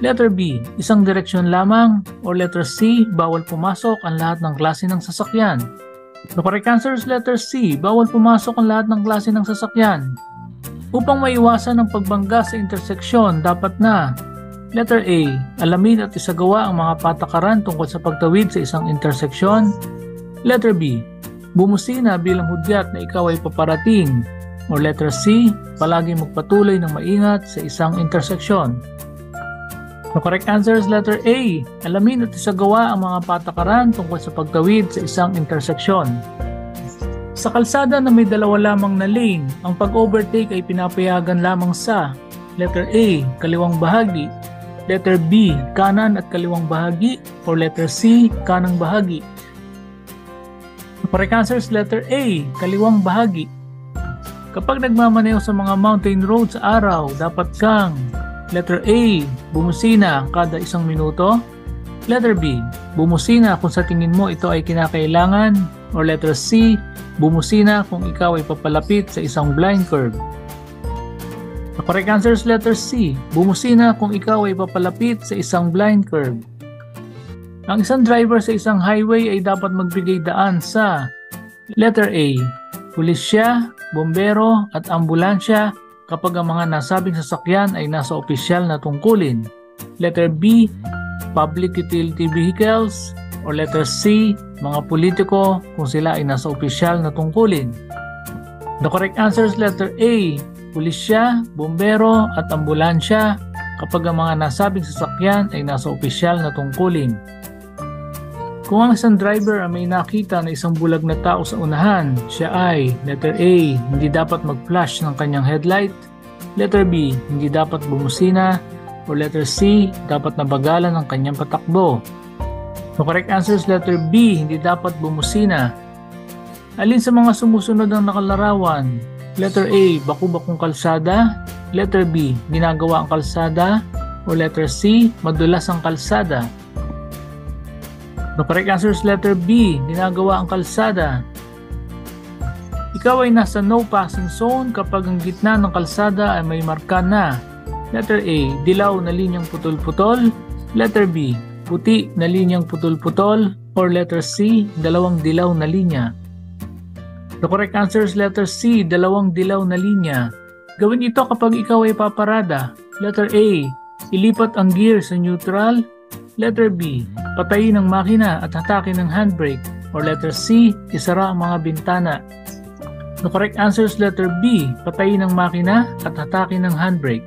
Letter B. Isang direksyon lamang. Or letter C. Bawal pumasok ang lahat ng klase ng sasakyan. The correct answer is letter C. Bawal pumasok ang lahat ng klase ng sasakyan. Upang maiwasan ang pagbangga sa interseksyon, dapat na letter A. Alamin at isagawa ang mga patakaran tungkol sa pagtawid sa isang interseksyon. Letter B. Bumusina bilang hudyat na ikaw ay paparating. Or letter C. Palaging magpatuloy ng maingat sa isang interseksyon. The correct answer is letter A. Alamin at isagawa ang mga patakaran tungkol sa pagtawid sa isang interseksyon. Sa kalsada na may 2 lamang na lane, ang pag-overtake ay pinapayagan lamang sa letter A. Kaliwang bahagi. Letter B. Kanan at kaliwang bahagi. Or letter C. Kanang bahagi. The correct answer is letter A. Kaliwang bahagi. Kapag nagmamaneho sa mga mountain road sa araw, dapat kang letter A. Bumusina kada 1 minuto. Letter B. Bumusina kung sa tingin mo ito ay kinakailangan. Or letter C. Bumusina kung ikaw ay papalapit sa isang blind curve. The correct answer is letter C. Bumusina kung ikaw ay papalapit sa isang blind curve. Ang isang driver sa isang highway ay dapat magbigay daan sa letter A. Pulisya, bombero at ambulansya kapag ang mga nasabing sasakyan ay nasa opisyal na tungkulin. Letter B. Public utility vehicles. Or letter C. Mga politiko kung sila ay nasa opisyal na tungkulin. The correct answer is letter A. Pulisya, bombero at ambulansya kapag ang mga nasabing sasakyan ay nasa opisyal na tungkulin. Kung ang isang driver ay may nakita na isang bulag na tao sa unahan, siya ay letter A. Hindi dapat mag-flash ng kanyang headlight. Letter B. Hindi dapat bumusina. Or letter C. Dapat nabagalan ang kanyang patakbo. The correct answer is letter B. Hindi dapat bumusina. Alin sa mga sumusunod ang nakalarawan? Letter A. Baku-bakong kalsada. Letter B. Ginagawa ang kalsada. Or letter C. Madulas ang kalsada. The correct answer is letter B. Ginagawa ang kalsada. Ikaw ay nasa no passing zone kapag ang gitna ng kalsada ay may marka na letter A. Dilaw na linyang putol-putol. Letter B. Puti na linyang putol-putol. Or letter C. 2 dilaw na linya. The correct answer is letter C. 2 dilaw na linya. Gawin ito kapag ikaw ay paparada. Letter A. Ilipat ang gear sa neutral. Letter B. Patayin ang makina at hatakin ang handbrake. Or letter C. Isara ang mga bintana. The correct answer is letter B. Patayin ang makina at hatakin ang handbrake.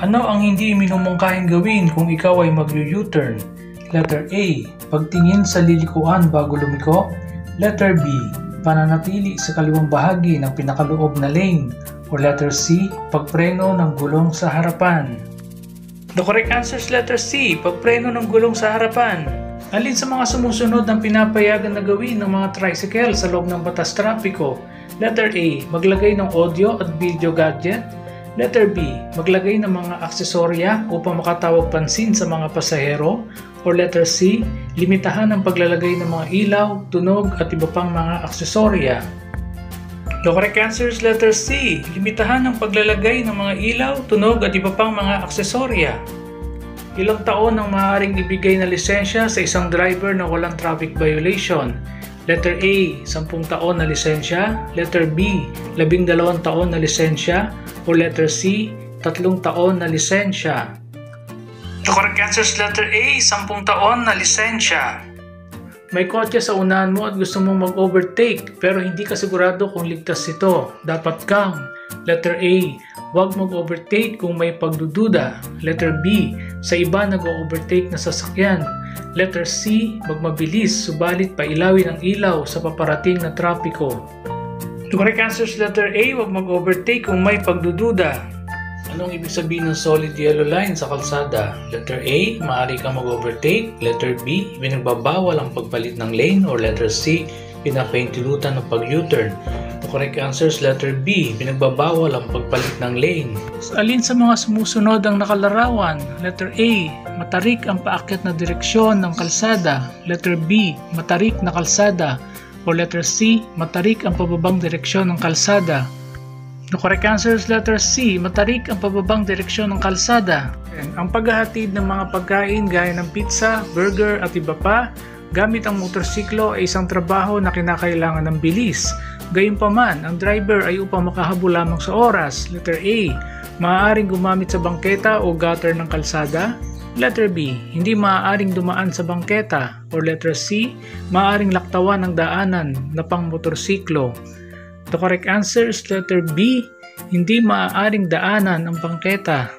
Ano ang hindi minumungkahing gawin kung ikaw ay mag-U-turn? Letter A. Pagtingin sa lilikuan bago lumiko. Letter B. Pananatili sa kaliwang bahagi ng pinakaloob na lane. O letter C. Pagpreno ng gulong sa harapan. The correct answer is letter C. Pagpreno ng gulong sa harapan. Alin sa mga sumusunod ang pinapayagan na gawin ng mga tricycle sa loob ng batas trapiko? Letter A. Maglagay ng audio at video gadget. Letter B. Maglagay ng mga aksesorya upang makatawag pansin sa mga pasahero. Or letter C. Limitahan ang paglalagay ng mga ilaw, tunog at iba pang mga aksesorya. The correct answer is letter C. Limitahan ang paglalagay ng mga ilaw, tunog at iba pang mga aksesorya. Ilang taon ang maaaring ibigay na lisensya sa isang driver na walang traffic violation? Letter A. 10 taon na lisensya. Letter B. 12 taon na lisensya. O letter C. 3 taon na lisensya. The correct answer is letter A. 10 taon na lisensya. May kotse sa unahan mo at gusto mong mag-overtake pero hindi ka sigurado kung ligtas ito. Dapat kang letter A. Huwag mag-overtake kung may pagdududa. Letter B. Sa iba nag-overtake na sasakyan. Letter C. Magmabilis subalit pailawin ang ilaw sa paparating na trapiko. The correct answer is letter A. Huwag mag-overtake kung may pagdududa. Anong ibig sabihin ng solid yellow line sa kalsada? Letter A. Maaari kang mag-overtake. Letter B. Pinagbabawal ang pagpalit ng lane. Or letter C. Pinapahintilutan ng pag-U-turn. The correct answer is letter B. Pinagbabawal ang pagpalit ng lane. Alin sa mga sumusunod ang nakalarawan? Letter A. Matarik ang paakyat na direksyon ng kalsada. Letter B. Matarik na kalsada. O letter C. Matarik ang pababang direksyon ng kalsada. The correct answer is letter C. Matarik ang pababang direksyon ng kalsada. Ang paghahatid ng mga pagkain gaya ng pizza, burger at iba pa gamit ang motorsiklo ay isang trabaho na kinakailangan ng bilis. Gayunpaman, ang driver ay upang makahabol lamang sa oras. Letter A. Maaaring gumamit sa bangketa o gutter ng kalsada. Letter B. Hindi maaaring dumaan sa bangketa. Or letter C. Maaaring laktawan ng daanan na pang motorsiklo. The correct answer is letter B. Hindi maaaring daanan ang bangketa.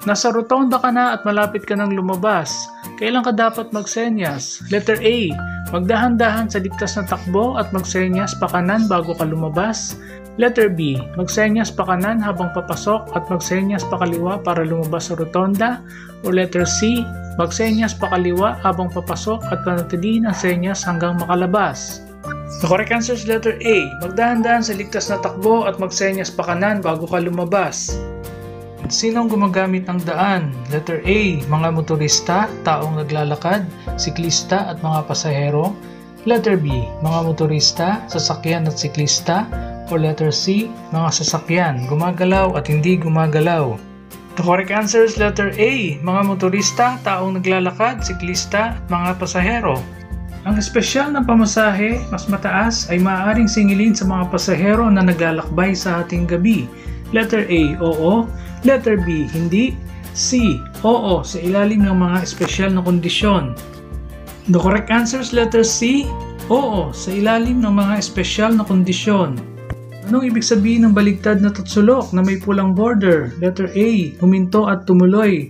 Nasa rotonda ka na at malapit ka nang lumabas. Kailan ka dapat magsenyas? Letter A. Magdahan-dahan sa ligtas na takbo at magsenyas pa kanan bago ka lumabas. Letter B. Magsenyas pa kanan habang papasok at magsenyas pa kaliwa para lumabas sa rotonda. O letter C. Magsenyas pa kaliwa habang papasok at panatilihin ang senyas hanggang makalabas. The correct answer is letter A. Magdahan-dahan sa ligtas na takbo at magsenyas pa kanan bago ka lumabas. Sino ang gumagamit ng daan? Letter A. Mga motorista, taong naglalakad, siklista at mga pasahero. Letter B. Mga motorista, sasakyan at siklista. O letter C. Mga sasakyan, gumagalaw at hindi gumagalaw. The correct answer is letter A. Mga motorista, taong naglalakad, siklista at mga pasahero. Ang espesyal na pamasahe, mas mataas, ay maaaring singilin sa mga pasahero na naglalakbay sa ating gabi. Letter A, oo. Letter B, hindi. C, oo, sa ilalim ng mga espesyal na kondisyon. The correct answer is letter C, oo, sa ilalim ng mga espesyal na kondisyon. Anong ibig sabihin ng baligtad na tutsulok na may pulang border? Letter A, huminto at tumuloy.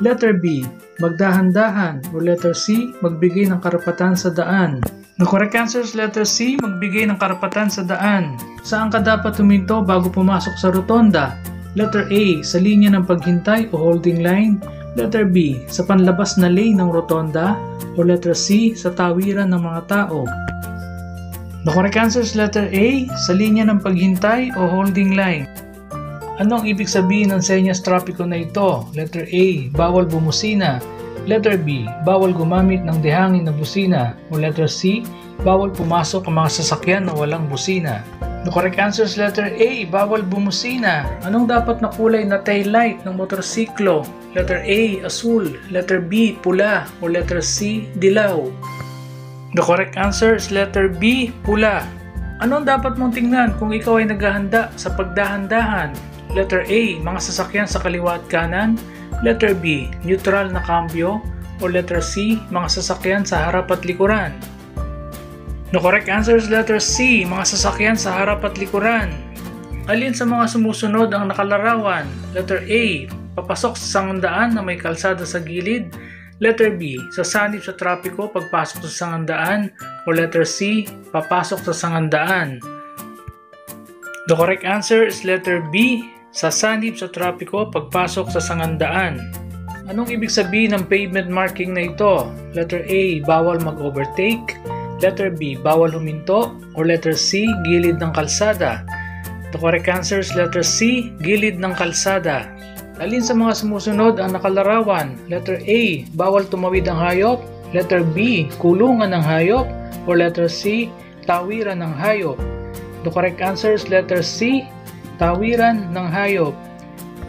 Letter B, magdahan-dahan. O letter C, magbigay ng karapatan sa daan. The correct answer is letter C, magbigay ng karapatan sa daan. Saan ka dapat huminto bago pumasok sa rotonda? Letter A, sa linya ng paghintay o holding line. Letter B, sa panlabas na lane ng rotonda. O letter C, sa tawiran ng mga tao. The correct answer is letter A, sa linya ng paghintay o holding line. Ano ang ibig sabihin ng senyas trapiko na ito? Letter A, bawal bumusina. Letter B, bawal gumamit ng dehangin na busina. O letter C, bawal pumasok ang mga sasakyan na walang busina. The correct answer is letter A, bawal bumusina. Anong dapat na kulay na tail light ng motorsiklo? Letter A, asul. Letter B, pula. O letter C, dilaw. The correct answer is letter B, pula. Anong dapat mong tingnan kung ikaw ay naghahanda sa pagdahan-dahan? Letter A, mga sasakyan sa kaliwa at kanan. Letter B, neutral na kambyo. O letter C, mga sasakyan sa harap at likuran. The correct answer is letter C, mga sasakyan sa harap at likuran. Alin sa mga sumusunod ang nakalarawan? Letter A, papasok sa sangandaan na may kalsada sa gilid. Letter B, sasanib sa trapiko pagpasok sa sangandaan. O letter C, papasok sa sangandaan. The correct answer is letter B, sasanib sa trapiko pagpasok sa sangandaan. Anong ibig sabihin ng pavement marking na ito? Letter A, bawal mag-overtake. Letter B, bawal huminto. Or letter C, gilid ng kalsada. The correct answer is letter C, gilid ng kalsada. Alin sa mga sumusunod ang nakalarawan? Letter A, bawal tumawid ang hayop. Letter B, kulungan ng hayop. Or letter C, tawiran ng hayop. The correct answer is letter C, tawiran ng hayop.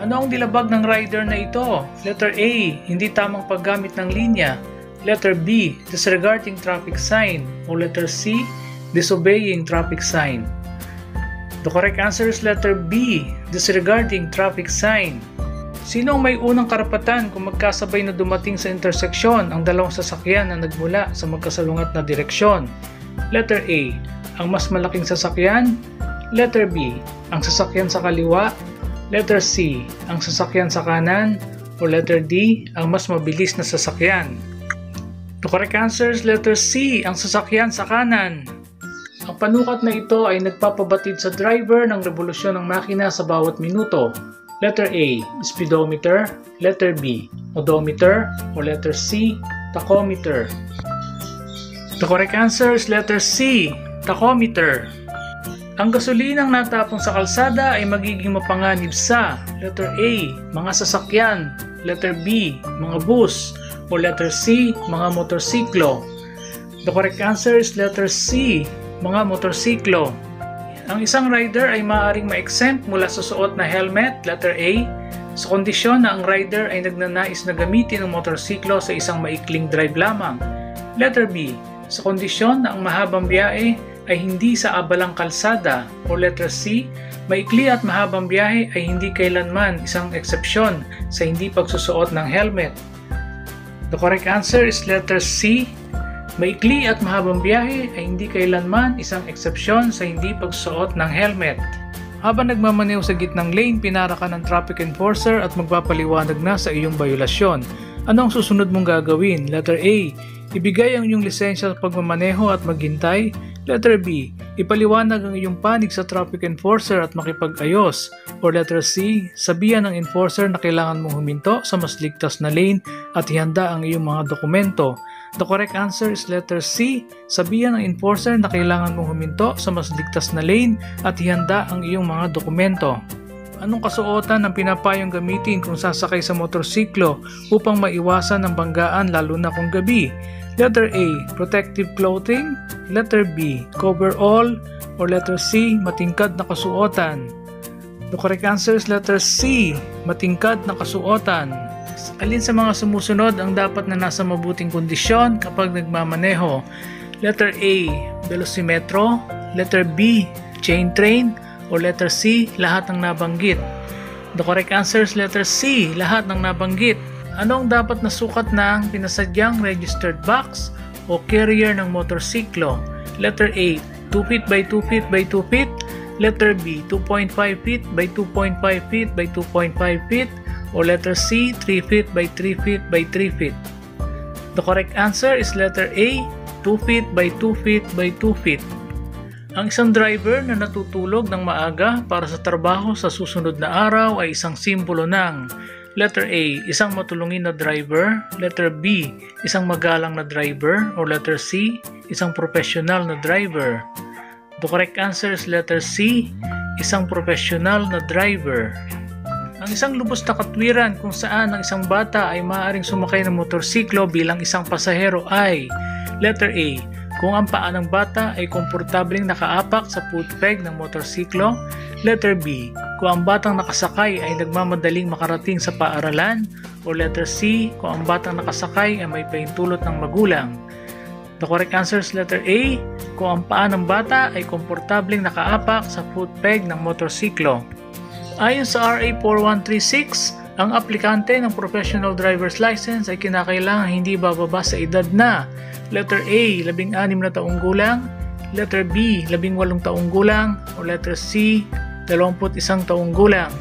Ano ang dilabag ng rider na ito? Letter A, hindi tamang paggamit ng linya. Letter B, disregarding traffic sign. O letter C, disobeying traffic sign. The correct answer is letter B, disregarding traffic sign. Sino ang may unang karapatan kung magkasabay na dumating sa interseksyon ang dalawang sasakyan na nagmula sa magkasalungat na direksyon? Letter A, ang mas malaking sasakyan. Letter B, ang sasakyan sa kaliwa. Letter C, ang sasakyan sa kanan. O letter D, ang mas mabilis na sasakyan. The correct answer is letter C, ang sasakyan sa kanan. Ang panukat na ito ay nagpapabatid sa driver ng revolusyon ng makina sa bawat minuto. Letter A, speedometer. Letter B, odometer. O letter C, tachometer. The correct answer is letter C, tachometer. Ang gasolinang natapong sa kalsada ay magiging mapanganib sa letter A, mga sasakyan. Letter B, mga bus. O letter C, mga motorsiklo. The correct answer is letter C, mga motorsiklo. Ang isang rider ay maaaring ma-exempt mula sa suot na helmet, letter A, sa kondisyon na ang rider ay nagnanais na gamitin ang motorsiklo sa isang maikling drive lamang. Letter B, sa kondisyon na ang mahabang biyahe ay hindi sa abalang kalsada. O letter C, maikli at mahabang biyahe ay hindi kailanman isang eksepsyon sa hindi pagsusuot ng helmet. The correct answer is letter C, maikli at mahabang biyahe ay hindi kailanman isang eksepsyon sa hindi pagsuot ng helmet. Habang nagmamaneho sa gitnang lane, pinara ka ng traffic enforcer at magpapaliwanag na sa iyong bayulasyon. Ano ang susunod mong gagawin? Letter A, ibigay ang iyong lisensya sa pagmamaneho at maghintay. Letter B, ipaliwanag ang iyong panig sa traffic enforcer at makipag-ayos. Or letter C, sabihan ng enforcer na kailangan mong huminto sa mas ligtas na lane at ihanda ang iyong mga dokumento. The correct answer is letter C, sabihan ng enforcer na kailangan mong huminto sa mas ligtas na lane at ihanda ang iyong mga dokumento. Anong kasuotan ang pinapayong gamitin kung sasakay sa motorsiklo upang maiwasan ang banggaan lalo na kung gabi? Letter A, protective clothing. Letter B, coverall. Or letter C, matingkad na kasuotan. The correct answer is letter C, matingkad na kasuotan. Alin sa mga sumusunod ang dapat na nasa mabuting kondisyon kapag nagmamaneho? Letter A, velocimetro. Letter B, chain train. O letter C, lahat ng nabanggit. The correct answer is letter C, lahat ng nabanggit. Ano ang dapat na sukat ng pinasadyang registered box o carrier ng motorsiklo? Letter A, 2 feet by 2 feet by 2 feet. Letter B, 2.5 feet by 2.5 feet by 2.5 feet. O letter C, 3 feet by 3 feet by 3 feet. The correct answer is letter A, 2 feet by 2 feet by 2 feet. Ang isang driver na natutulog ng maaga para sa trabaho sa susunod na araw ay isang simbolo ng letter A, isang matulungin na driver. Letter B, isang magalang na driver. O letter C, isang professional na driver. The correct answer is letter C, isang professional na driver. Ang isang lubos na katwiran kung saan ang isang bata ay maaaring sumakay ng motorsiklo bilang isang pasahero ay letter A, kung ang paa ng bata ay komportableng nakaapak sa footpeg ng motorsiklo. Letter B, kung ang batang nakasakay ay nagmamadaling makarating sa paaralan. O letter C, kung ang batang nakasakay ay may pahintulot ng magulang. The correct answer is letter A, kung ang paa ng bata ay komportableng nakaapak sa footpeg ng motorsiklo. Ayon sa RA 4136, ang aplikante ng professional driver's license ay kinakailangan hindi bababa sa edad na letter A, 16 na taong gulang. Letter B, 18 taong gulang. O letter C, 21 taong gulang.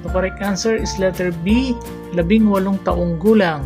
The correct answer is letter B, 18 taong gulang.